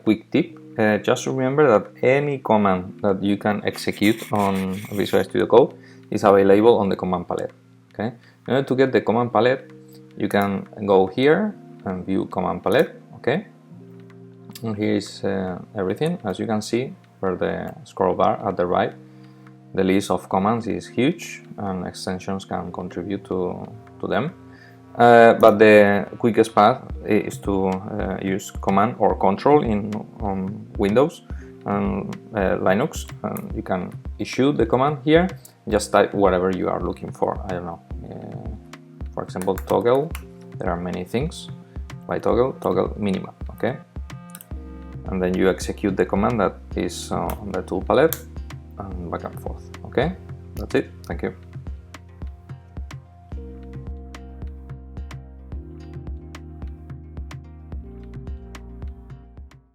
Quick tip, just remember that any command that you can execute on Visual Studio Code is available on the command palette. Okay, in order to get the command palette, you can go here and view command palette. Okay, and here is everything. As you can see, for the scroll bar at the right, the list of commands is huge and extensions can contribute to them. But the quickest path is to use command or control on Windows and Linux, and you can issue the command here. Just type whatever you are looking for. I don't know, for example, toggle. There are many things. By toggle minimap. Okay, and then you execute the command that is on the tool palette and back and forth. Okay, that's it. Thank you.